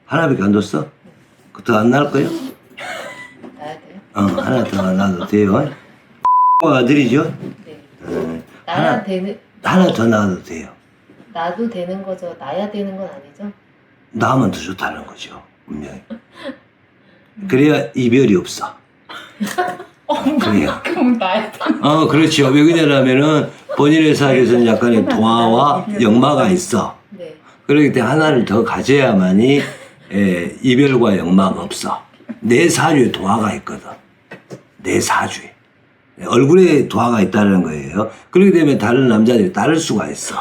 하나밖에 안 뒀어? 더 안 낳을 거요? 나야 돼요? 하나 더 낳아도 돼요. 아들이죠? 네. 하나 더 낳아도 돼요. 나도 되는 거죠. 나야 되는 건 아니죠? 낳으면 더 좋다는 거죠. 분명히. 그래야 이별이 없어. 그래요. 그럼 나야 돼. 그렇죠. 왜 그러냐면은 본인의 사회에서는 약간의 도화와 역마가 있어. 네. 그렇기 때문에 하나를 더 가져야만이 이별과 역마가 없어. 내 사주에 도화가 있거든. 내 사주에. 얼굴에 도화가 있다는 거예요. 그렇기 때문에 다른 남자들이 따를 수가 있어.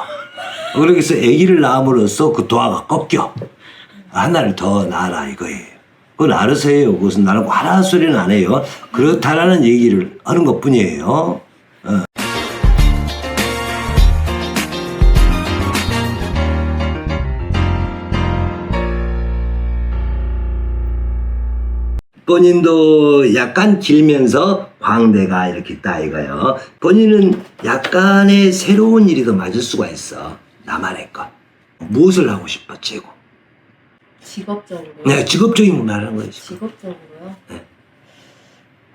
그렇게 해서 아기를 낳음으로써 그 도화가 꺾여. 하나를 더 낳아라 이거예요. 그건 알아서 해요. 그것은 나는 하라는 소리는 안 해요. 그렇다라는 얘기를 하는 것 뿐이에요. 본인도 약간 길면서 광대가 이렇게 있다 이거요. 본인은 약간의 새로운 일이 더 맞을 수가 있어. 나만의 것. 무엇을 하고 싶어, 최고? 직업적으로요? 네, 직업적인 거 말하는 거예요. 직업적으로요? 네.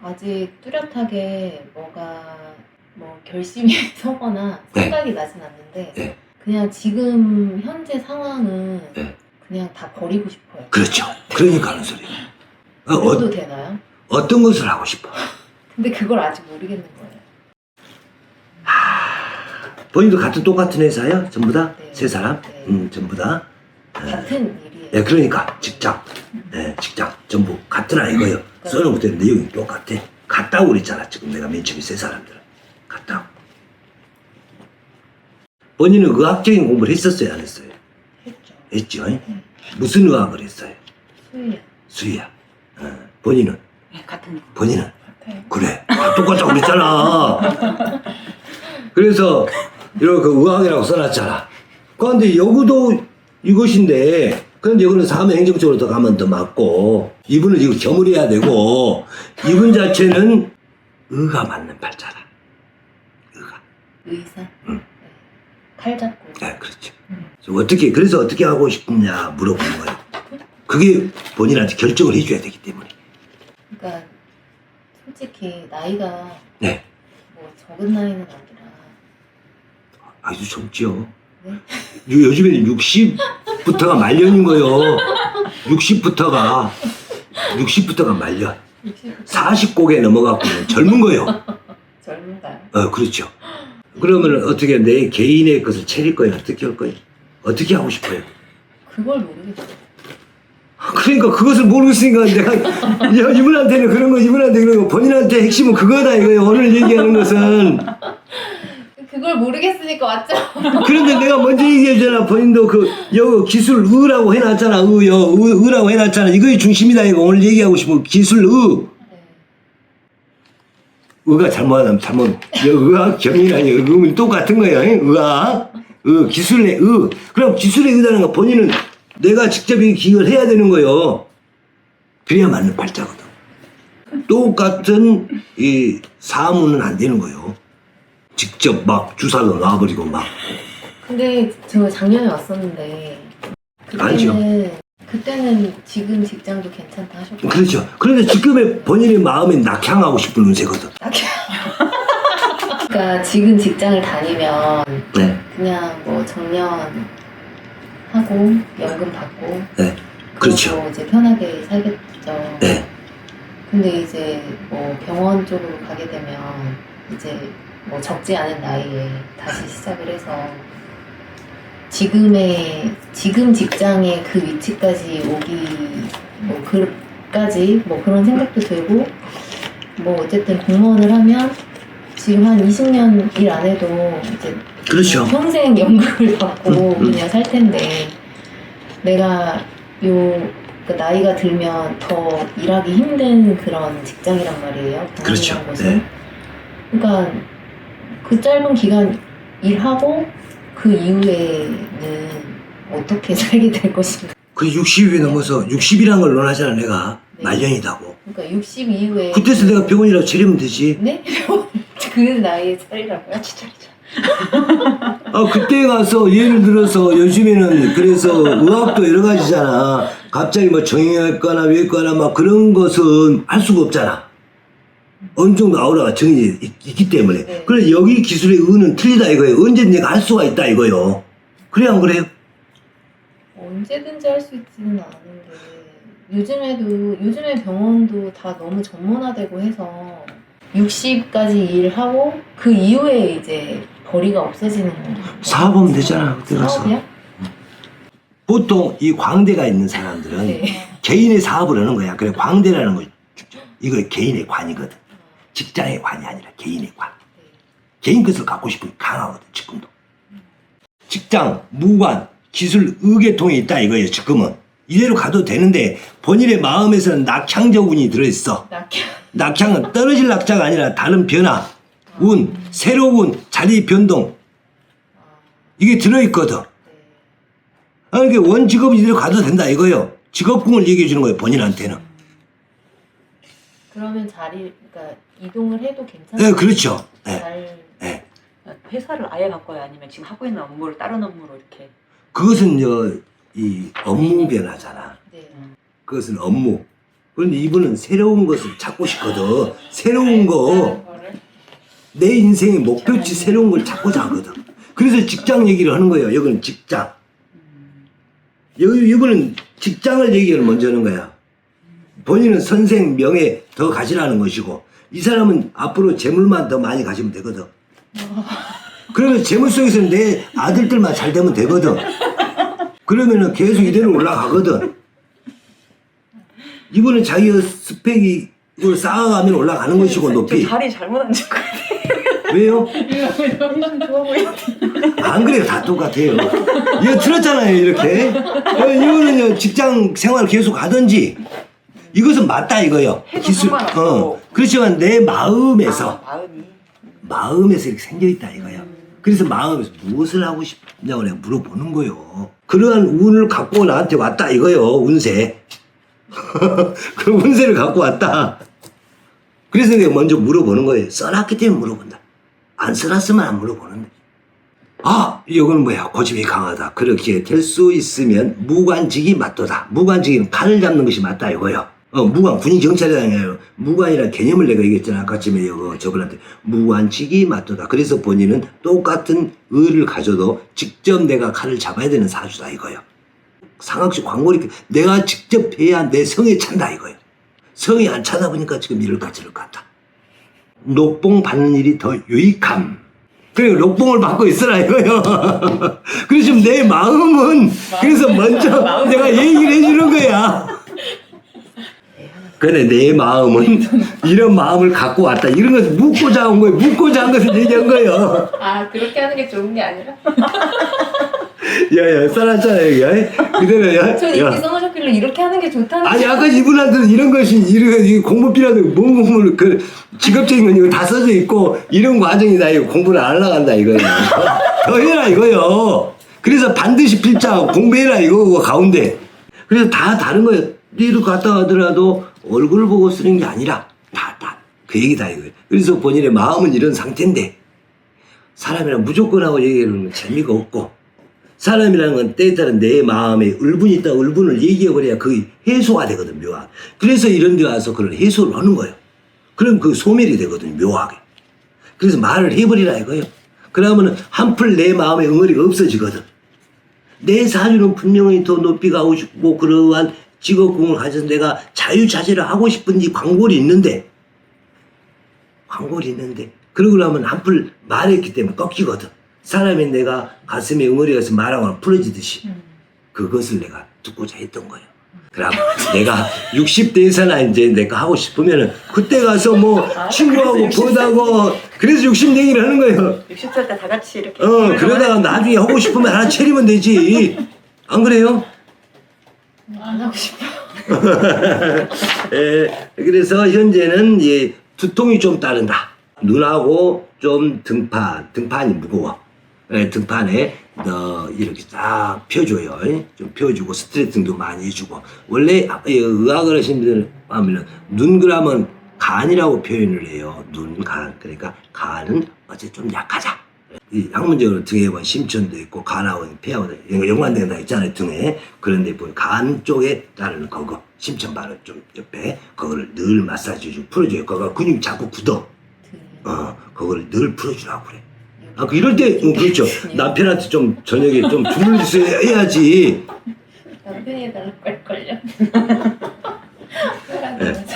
아직 뚜렷하게 뭐가 결심이 서거나 네. 생각이 나진 않는데 네. 그냥 지금 현재 상황은 네. 그냥 다 버리고 싶어요. 그렇죠. 그러니까 하는 소리예요. 그래도 되나요? 어떤 것을 하고 싶어? 근데 그걸 아직 모르겠는 거예요. 본인도 똑같은 회사요? 전부 다? 네. 세 사람? 네. 전부 다? 같은 일이에요. 네, 그러니까 직장. 네, 직장. 전부 같더라 이거요. 써놓은 것도 내용이 똑같아. 같다고 그랬잖아. 지금 내가 맨 처음에 세 사람들은. 같다고. 본인은 의학적인 공부를 했었어요? 안 했어요? 했죠. 했죠. 무슨 의학을 했어요? 수의요. 수의학. 본인은? 네, 같은. 본인은? 같아요. 그래. 똑같다고 그랬잖아. 그래서 이렇게 의학이라고 써놨잖아. 그런데 여기도 이것인데, 그런데 여기는 사무행정적으로 더 가면 더 맞고, 이분은 이거 겸을해야 되고, 이분 자체는 의가 맞는 팔자라. 의가. 의사? 응. 네. 칼 잡고. 네, 그렇죠. 그래서 어떻게 하고 싶냐 물어보는 거예요. 그게 본인한테 결정을 해줘야 되기 때문에. 그러니까 솔직히 나이가 네. 뭐 적은 나이는 아니라 아주 젊죠. 네? 요즘에는 60부터가 말년인 거요. 60부터가 말년. 60부터 40곡에 넘어갔고는 젊은 거요. 젊은가요? 그렇죠. 그러면 어떻게 내 개인의 것을 차릴 거예요? 어떻게 할 거예요? 어떻게 하고 싶어요? 그걸 모르겠어요. 그러니까 그것을 모르겠으니까 내가 이분한테는 그런 거, 이분한테 그런 거, 본인한테 핵심은 그거다 이거예요. 오늘 얘기하는 것은. 그걸 모르겠으니까 맞죠? 그런데 내가 먼저 얘기했잖아. 본인도 여 기술 의라고 해놨잖아. 의라고 해놨잖아. 이거의 중심이다 이거. 오늘 얘기하고 싶은 기술 의. 네. 의가 잘못하면 의학 경이라니 의는 똑같은 거예요. 의학, 기술의 의. 그럼 기술의 의라는 거 본인은 내가 직접 이 기획을 해야 되는 거예요. 그래야 맞는 팔자거든. 똑같은 이 사무는 안 되는 거예요. 직접 막 주사도 놔버리고 막. 근데 저 작년에 왔었는데 그때는 지금 직장도 괜찮다 하셨고. 그렇죠. 그런데 지금의 본인의 마음에 낙향하고 싶은 운세거든. 그러니까 지금 직장을 다니면 네. 그냥 뭐 정년하고 연금 받고 네. 그렇죠. 그러고 이제 편하게 살겠죠. 네. 근데 이제 뭐 병원 쪽으로 가게 되면 이제 뭐 적지 않은 나이에 다시 시작을 해서 지금 직장의 그 위치까지 오기 뭐 그까지 뭐 그런 생각도 들고 뭐 어쨌든 공무원을 하면 지금 한 20년 일 안 해도 이제 그렇죠. 평생 연금을 받고 그냥 살 텐데 내가 그 나이가 들면 더 일하기 힘든 그런 직장이란 말이에요. 그렇죠. 병원이라는 곳은. 네. 그러니까 그 짧은 기간 일하고 그 이후에는 어떻게 살게 될 것인가. 그 60이 넘어서 60이라는 걸 논하잖아 내가. 네. 말년이다고. 그러니까 60 이후에 그때서 내가 병원이라고 차리면 되지. 네? 그 나이에 차리라고요? 진짜. 그때 가서 예를 들어서 요즘에는 그래서 의학도 여러 가지잖아. 갑자기 뭐 정형외과나 외과나 막 그런 것은 할 수가 없잖아. 어느 정도 아우라가 정해져 있기 때문에. 네. 그래 여기 기술의 의는 틀리다 이거예요. 언제 내가 할 수가 있다 이거요. 그래요 안 그래요? 언제든지 할 수 있지는 않은데 요즘에 병원도 다 너무 전문화되고 해서 60까지 일하고 그 이후에 이제 벌이가 없어지는 거예요. 사업하면 되잖아 그때 가서. 사업이야? 보통 이 광대가 있는 사람들은 네. 개인의 사업을 하는 거야. 그래 광대라는 거 이거 개인의 관이거든. 직장의 관이 아니라 개인의 관. 개인 것을 갖고 싶으면 강하거든 지금도. 직장, 무관, 기술, 의계통에 있다 이거예요 지금은. 이대로 가도 되는데 본인의 마음에서는 낙향적 운이 들어있어. 낙향은 떨어질 낙자가 아니라 다른 변화, 운, 새로운 자리 변동 이게 들어있거든. 그러니까 원 직업은 이대로 가도 된다 이거예요. 직업궁을 얘기해 주는 거예요 본인한테는. 그러면 그러니까 이동을 해도 괜찮아요? 네 그렇죠. 네. 잘... 네. 회사를 아예 바꿔요? 아니면 지금 하고 있는 업무를 다른 업무로 이렇게? 그것은 이 업무 변화잖아. 네. 그것은 업무. 그런데 이분은 새로운 것을 찾고 싶거든. 새로운 거. 내 인생의 목표치 새로운 걸 찾고자 하거든. 그래서 직장 얘기를 하는 거예요. 여기는 직장. 이분은 직장을 얘기를 먼저 하는 거야. 본인은 선생 명예 더 가지라는 것이고 이 사람은 앞으로 재물만 더 많이 가지면 되거든. 그러면 재물 속에서는 내 아들들만 잘 되면 되거든. 그러면은 계속 이대로 올라가거든. 이분은 자기의 스펙이 이걸 쌓아가면 올라가는 것이고 높이. 자리 잘못 앉은 것 같아요. 왜요? 좀 좋아 보이는데. 안 그래요. 다 똑같아요. 이거 들었잖아요. 이렇게. 이거는요 직장 생활 계속 하든지 이것은 맞다 이거요. 해도 상관없고. 그렇지만 내 마음에서 마음이. 이렇게 생겨있다 이거야. 그래서 마음에서 무엇을 하고 싶냐고 내가 물어보는 거요. 그러한 운을 갖고 나한테 왔다 이거요. 운세. 그 운세를 갖고 왔다. 그래서 내가 먼저 물어보는 거예요. 써놨기 때문에 물어본다. 안 써놨으면 안 물어보는데. 아, 이거는 뭐야. 고집이 강하다. 그렇게 될 수 있으면 무관직이 맞도다. 무관직은 칼을 잡는 것이 맞다 이거요. 무관, 군인 경찰이 아니에요. 무관이라는 개념을 내가 얘기했잖아. 아까쯤에 저분한테. 무관직이 맞도다. 그래서 본인은 똑같은 의를 가져도 직접 내가 칼을 잡아야 되는 사주다 이거요. 상학식 광고리 내가 직접 해야 내 성에 찬다 이거요. 성이 안 차다 보니까 지금 이를 가지를 갔다. 녹봉 받는 일이 더 유익함. 그래 녹봉을 받고 있으라 이거요. 그래서 지금 내 마음은 그래서 먼저 내가 얘기를 해주는 거야. 그래 내 마음은 이런 마음을 갖고 왔다. 이런 것을 묻고자 한 거예요. 묻고자 한 것을 얘기한 거예요. 아 그렇게 하는 게 좋은 게 아니라? 야야 써놨잖아 여기. 그대로야. 전 이렇게 써놓으셨길래 이렇게 하는 게 좋다는 아니 아까 이분한테는 이런 것이 이런 공부 필요한데 뭔 공부를 그 직업적인 건 이거 다 써져 있고 이런 과정이다 이거 공부를 안 하려고 한다 이거예요. 더 해라 이거요. 그래서 반드시 필자 공부해라 이거고 가운데. 그래서 다 다른 거예요. 니도 갔다 가더라도 얼굴을 보고 쓰는 게 아니라 다 그 얘기다 이거예요. 그래서 본인의 마음은 이런 상태인데 사람이랑 무조건 하고 얘기하는 건 재미가 없고 사람이라는 건 때에 따른 내 마음에 울분이 있다 울분을 얘기해버려야 그게 해소가 되거든 묘하게. 그래서 이런 데 와서 그런 해소를 하는 거예요. 그럼 그 소멸이 되거든 묘하게. 그래서 말을 해버리라 이거예요. 그러면은 한풀 내 마음의 응어리가 없어지거든. 내 사주는 분명히 더 높이 가고 싶고 그러한 직업궁을 가져서 내가 자유자재를 하고 싶은지 광골이 있는데 그러고 나면 한풀 말했기 때문에 꺾이거든. 사람이 내가 가슴에 응어리가서 말하거나 풀어지듯이 그것을 내가 듣고자 했던 거예요. 그럼 내가 60대에서나 이제 내가 하고 싶으면은 그때 가서 뭐 친구하고 보다고 그래서 60 얘기를 하는 거예요. 60살 때 다 같이 이렇게. 그러다가 나중에 하고 싶으면 하나 차리면 되지. 안 그래요? 안 하고 싶어요. 그래서 현재는 두통이 좀 따른다. 눈하고 좀 등판이 무거워. 등판에 이렇게 딱 펴줘요. 좀 펴주고 스트레칭도 많이 해주고. 원래 의학을 하시는 분들 하면은 눈그라면 간이라고 표현을 해요. 눈간. 그러니까 간은 어째 좀 약하자. 이 학문적으로 등에 보면 심천도 있고 간하원, 폐하원 연관된 거 있잖아요 등에. 그런데 보면 간 쪽에 따르는 그거 심천 바로 좀 옆에 그거를 늘 마사지 좀 풀어줘요. 그거 근육이 자꾸 굳어. 그거를 늘 풀어주라고 그래. 아, 이럴 때 그렇죠. 남편한테 좀 저녁에 좀 주물르세요 해야지. 남편이 해달라고 할걸요. 네.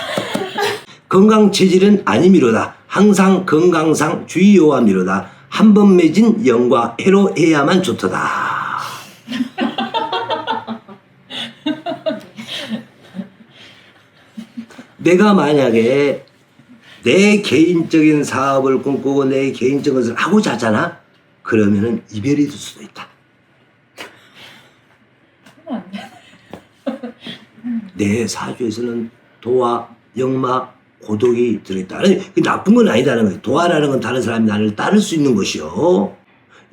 건강 체질은 아니미로다. 항상 건강상 주의요함이로다. 한 번 맺은 영과 해로 해야만 좋도다. 내가 만약에 내 개인적인 사업을 꿈꾸고 내 개인적인 것을 하고자 하잖아. 그러면은 이별이 될 수도 있다. 내 사주에서는 도화, 역마, 고독이 들어있다. 아니, 그 나쁜 건 아니다는 거예요. 도화라는 건 다른 사람이 나를 따를 수 있는 것이요.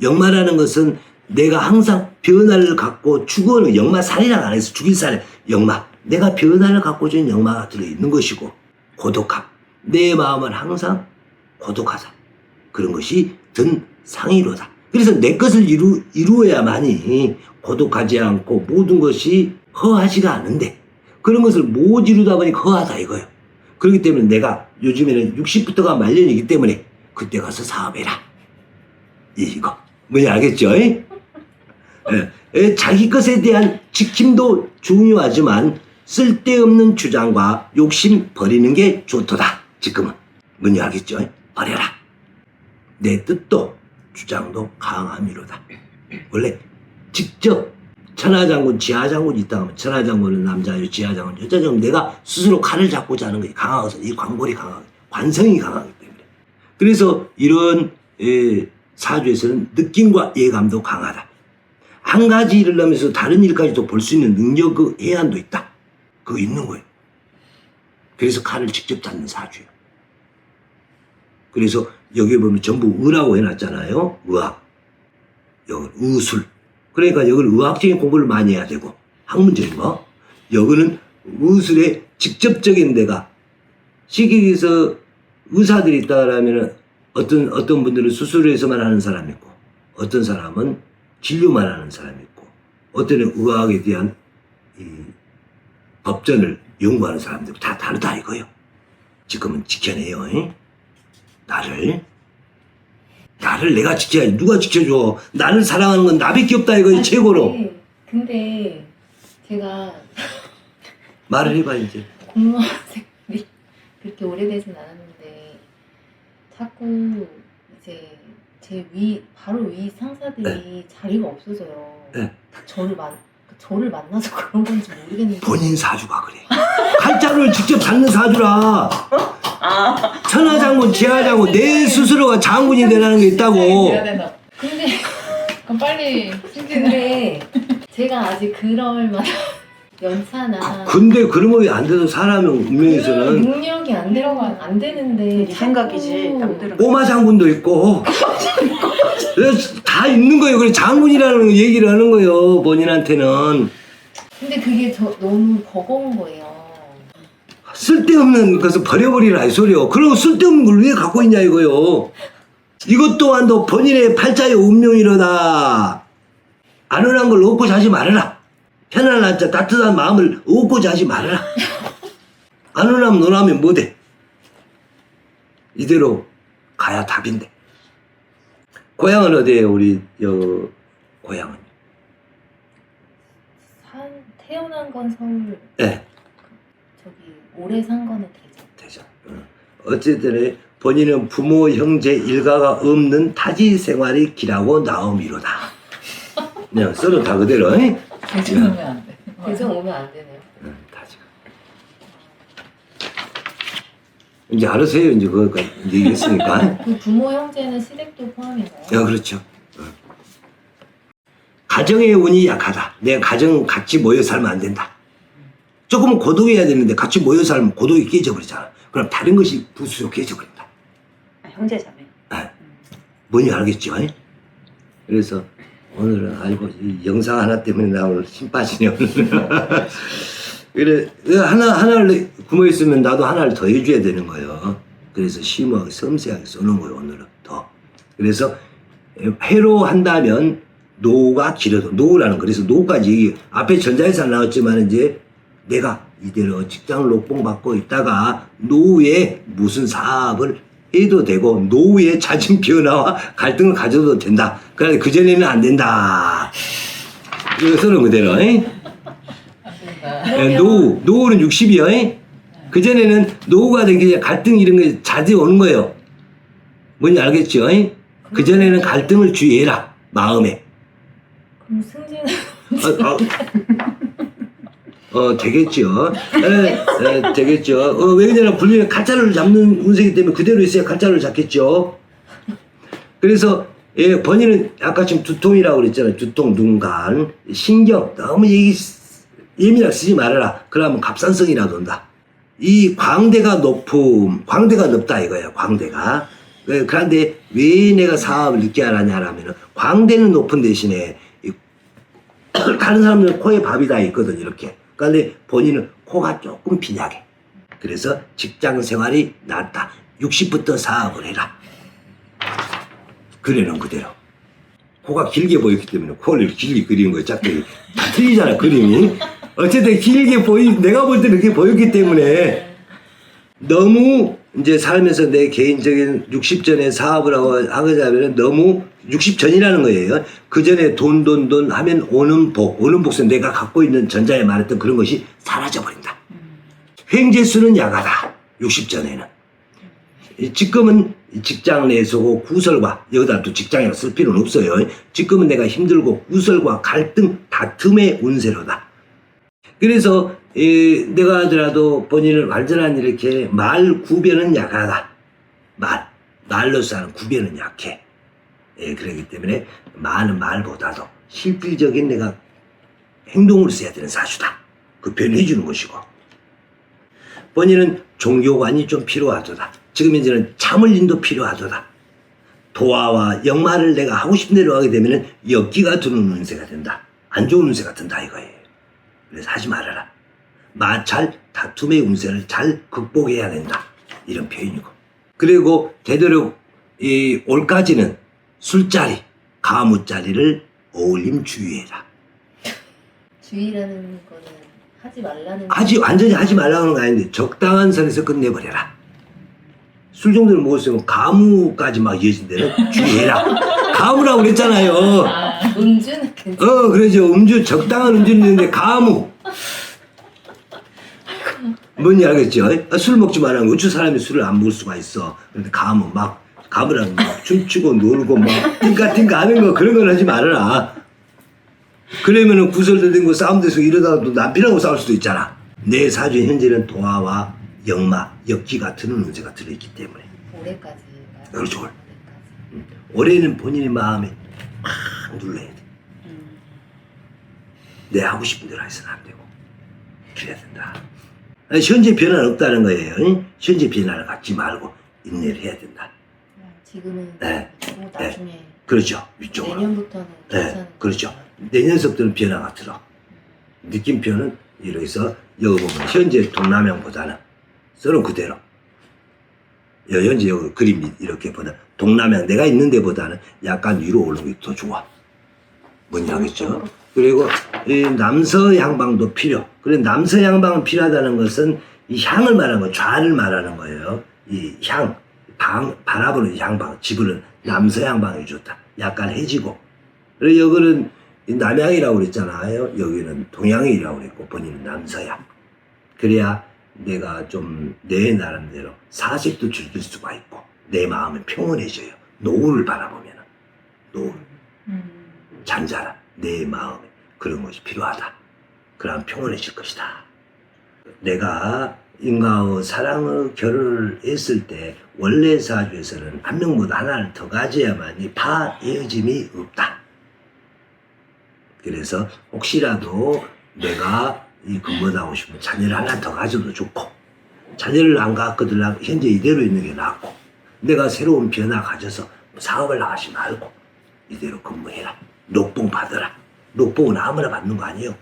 역마라는 것은 내가 항상 변화를 갖고 죽어는 역마살이라고 안 해서 죽일 살 역마. 내가 변화를 갖고 주는 역마가 들어있는 것이고 고독함. 내 마음은 항상 고독하다. 그런 것이 든 상이로다. 그래서 내 것을 이루어야만이 고독하지 않고 모든 것이 허하지가 않은데 그런 것을 못 이루다 보니 허하다 이거예요. 그렇기 때문에 내가 요즘에는 60부터가 말년이기 때문에 그때 가서 사업해라. 이거. 뭔지 알겠죠? 자기 것에 대한 지킴도 중요하지만 쓸데없는 주장과 욕심 버리는 게 좋도다. 지금은. 뭔지 알겠죠? 버려라. 내 뜻도 주장도 강함이로다. 원래 직접 천하장군, 지하장군이 있다 하면 천하장군은 남자요, 지하장군은 여자장군. 내가 스스로 칼을 잡고자 하는 거예요. 강하고서 이 광골이 강하고 관성이 강하기 때문에. 그래서 이런 사주에서는 느낌과 예감도 강하다. 한 가지 일을 하면서 다른 일까지도 볼 수 있는 능력, 그 해안도 있다. 그거 있는 거예요. 그래서 칼을 직접 잡는 사주예요. 그래서 여기 보면 전부 의라고 해놨잖아요. 의학. 여기 의술. 그러니까 여기는 의학적인 공부를 많이 해야 되고 학문적인 거. 여기는 의술의 직접적인 데가 시기에서 의사들이 있다라면 어떤 분들은 수술에서만 하는 사람이 있고 어떤 사람은 진료만 하는 사람이 있고 어떤 의학에 대한 이 법전을 연구하는 사람들 다 다르다 이거예요. 지금은 지켜내요. 나를 내가 지켜야지. 누가 지켜줘. 나를 사랑하는 건 나밖에 없다 이거예요. 최고로. 근데 제가 말을 해봐 이제. 공무원 생활이 그렇게 오래되진 않았는데 자꾸 이제 제 바로 위 상사들이 자리가 없어져요. 네. 저를 만나서 그런 건지 모르겠는데 본인 사주가 그래. 칼자루를 직접 잡는 사주라. 천하장군, 지하장군, 내 스스로가 장군이 되라는 게 있다고. 근데 그럼 빨리 근데 제가 아직 그럴 만한 연차나 근데 그러면 안 돼도 사람의 운명에서는 능력이 안 되는데 네 생각이지. 남들은 꼬마 장군도 있고 다 있는 거예요. 그래 장군이라는 얘기를 하는 거예요. 본인한테는 근데 그게 너무 버거운 거예요. 쓸데없는 것을 버려버리라 이 소리요. 그리고 쓸데없는 걸 왜 갖고 있냐 이거요. 이것 또한도 본인의 팔자의 운명이로다. 안온한 걸 얻고자 하지 말아라. 편안한 자 따뜻한 마음을 얻고자 하지 말아라. 안온하면 논하면 뭐돼. 이대로 가야 답인데. 고향은 어디에요? 우리 고향은? 태어난 건 서울. 네. 저기 오래 산 거는 대전. 어쨌든 본인은 부모, 형제, 일가가 없는 타지 생활이 길하고 나옴이로다. 그냥 써도 다 그대로. 대전 오면 안 돼. 대전 오면 안 되네요. 타지. 이제 알으세요. 이제 그거까지 얘기했으니까. 그 부모 형제는 시댁도 포함인가요? 그렇죠. 가정의 운이 약하다. 내 가정 같이 모여 살면 안 된다. 조금은 고독해야 되는데 같이 모여 살면 고독이 깨져버리잖아. 그럼 다른 것이 부수로 깨져버린다. 형제자매. 뭔지 알겠죠? 그래서 오늘은 아이고 이 영상 하나 때문에 나 오늘 힘 빠지네 오늘. 그래 하나를 구멍있으면 나도 하나를 더 해줘야 되는 거예요. 그래서 심오하게 섬세하게 써는 거예요 오늘은 더. 그래서 해로 한다면 노후가 길어도 노후라는 거. 그래서 노후까지 앞에 전자에서 나왔지만 이제 내가 이대로 직장을 녹봉 받고 있다가 노후에 무슨 사업을 해도 되고 노후에 잦은 변화와 갈등을 가져도 된다. 그런데 그전에는 안 된다. 이거 쓰는 그대로. 안 된다. 노후는 60이요. 그전에는 노후가 된 게 갈등 이런 게 자주 오는 거예요. 뭔지 알겠죠? 그전에는 갈등을 주의해라. 마음에. 그럼 승진은 되겠죠. 되겠죠. 왜 그러냐면 분리는 가짜를 잡는 운세이기 때문에 그대로 있어야 가짜를 잡겠죠. 그래서 번이는 아까 지금 두통이라고 그랬잖아요. 두통, 눈간, 신경 너무 예민하게 쓰지 말아라. 그러면 갑산성이라도 온다. 이 광대가 높다 이거예요. 광대가. 그런데 왜 내가 사업을 늦게 하냐라면 광대는 높은 대신에 다른 사람들은 코에 밥이 다 있거든 이렇게. 그런데 본인은 코가 조금 빈약해. 그래서 직장 생활이 낫다. 60부터 사업을 해라. 그래는 그대로. 코가 길게 보였기 때문에 코를 길게 그리는 거예요. 작게. 다 틀리잖아 그림이. 어쨌든 길게 내가 볼 때는 그렇게 보였기 때문에 너무 이제 살면서 내 개인적인 60전에 사업을 하고자 하면 너무 60전이라는 거예요. 그 전에 돈 하면 오는 복수 내가 갖고 있는 전자에 말했던 그런 것이 사라져버린다. 횡재수는 야가다. 60전에는. 지금은 직장 내에서고 구설과 여기다 또 직장이라 쓸 필요는 없어요. 지금은 내가 힘들고 구설과 갈등, 다툼의 운세로다. 그래서 내가 하더라도 본인은 완전한 이렇게 말 구별은 약하다. 말로서 하는 구별은 약해. 그렇기 때문에 많은 말보다도 실질적인 내가 행동을 써야 되는 사주다. 그 변해 주는 것이고. 본인은 종교관이 좀 필요하도다. 지금 현재는 참을림도 필요하도다. 도화와 역마를 내가 하고 싶은 대로 하게 되면 역기가 드는 운세가 된다. 안 좋은 운세가 든다 이거예요. 그래서 하지 말아라. 마찰, 다툼의 운세를 잘 극복해야 된다. 이런 표현이고. 그리고 되도록 올까지는 술자리, 가무자리를 어울림 주의해라. 주의라는 거는 하지 말라는 완전히 하지 말라는 거 아닌데 적당한 선에서 끝내버려라. 술 정도를 먹었으면 가무까지 막 이어진 데는 주의해라. 가무라고 그랬잖아요. 음주는 괜찮아. 그러죠. 적당한 음주는 있는데 가무. 뭔지 알겠죠? 술 먹지 말라는 거. 어찌 사람이 술을 안 먹을 수가 있어. 그런데 가무라는 막 춤추고 놀고 막 띵까띵까 하는 거 그런 건 하지 말아라. 그러면은 구설된 거 싸움돼서 이러다가 또 남편하고 싸울 수도 있잖아. 내 사주의 현재는 도화와 역마, 역기가 드는 운세가 들어있기 때문에. 올해까지. 그렇죠. 올해는 본인의 마음에 막 눌러야 돼. 내 하고 싶은 대로 해서는 안 되고. 그래야 된다. 현재 변화는 없다는 거예요. 현재 변화를 갖지 말고 인내를 해야 된다. 지금은 네. 나중에. 그렇죠. 위쪽으로. 내년부터는 괜찮은. 그렇죠. 내년서부터는 변화가 들어. 느낌표는 이래서 여기 보면 현재 동남향보다는 서로 그대로. 현재 여기 그림이 이렇게 보다 동남향 내가 있는 데보다는 약간 위로 오르는 게 더 좋아. 뭔지 알겠죠? 그리고 이 남서향방도 필요. 그래 남서향방은 필요하다는 것은 이 향을 말하는 거, 좌를 말하는 거예요. 이 향, 바라보는 향방, 집은 남서향방이 좋다. 약간 해지고. 그리고 여기는 남향이라고 그랬잖아요. 여기는 동향이라고 그랬고 본인은 남서향. 그래야 내가 좀 내 나름대로 사색도 즐길 수가 있고 내 마음은 평온해져요. 노후를 바라보면 노후. 잠자라. 내 마음에 그런 것이 필요하다. 그럼 평온해질 것이다. 내가 인과의 사랑의 결혼을 했을 때 원래 사주에서는 한 명보다 하나를 더 가져야만이 파헤어짐이 없다. 그래서 혹시라도 내가 이 근무하고 싶으면 자녀를 하나 더 가져도 좋고 자녀를 안 갖거든 현재 이대로 있는 게 낫고 내가 새로운 변화 가져서 사업을 나가지 말고 이대로 근무해라. 녹봉 받아라. 녹봉은 아무나 받는 거 아니에요.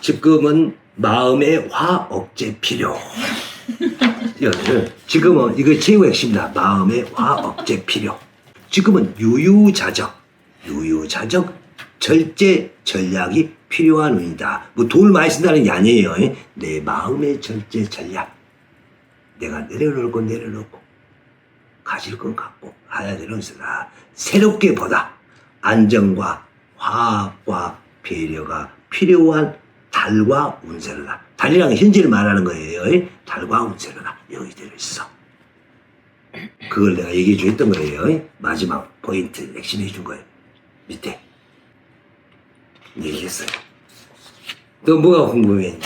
지금은 마음의 화 억제 필요. 지금은 이거 최고 핵심이다. 마음의 화 억제 필요. 지금은 유유자적 절제 전략이 필요한 운이다. 뭐 돈을 많이 쓴다는 게 아니에요. 내 마음의 절제 전략. 내가 내려놓을 건 내려놓고 가질 건 갖고 해야 되는 것이다. 새롭게 보다 안정과 화합과 배려가 필요한 달과 운세로다. 달이랑 현재를 말하는 거예요. 달과 운세로다. 여기 되어 있어. 그걸 내가 얘기해 주었던 거예요. 마지막 포인트 액션 해준 거예요. 밑에 얘기했어요. 또 뭐가 궁금해?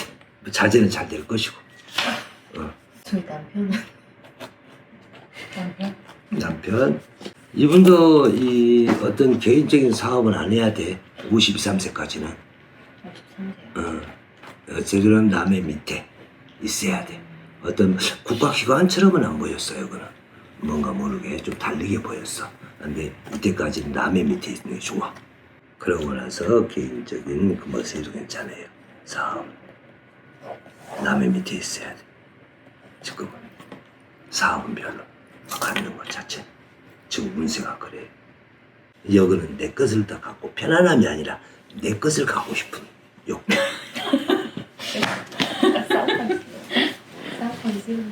자제는 잘 될 것이고. 저희 남편은 남편? 이분도 이 어떤 개인적인 사업은 안 해야 돼. 53세까지는. 53세요. 어쨌든 남의 밑에 있어야 돼. 어떤 국가기관처럼은 안 보였어요. 그는 뭔가 모르게 좀 다르게 보였어. 근데 이때까지는 남의 밑에 있는 게 좋아. 그러고 나서 개인적인 그 멋에도 괜찮아요. 사업 남의 밑에 있어야 돼. 지금은 사업은 별로 갖는 것 자체 지금 운세가 그래. 여기는 내 것을 다 갖고 편안함이 아니라 내 것을 갖고 싶은 욕구. 싸움하기 싫어.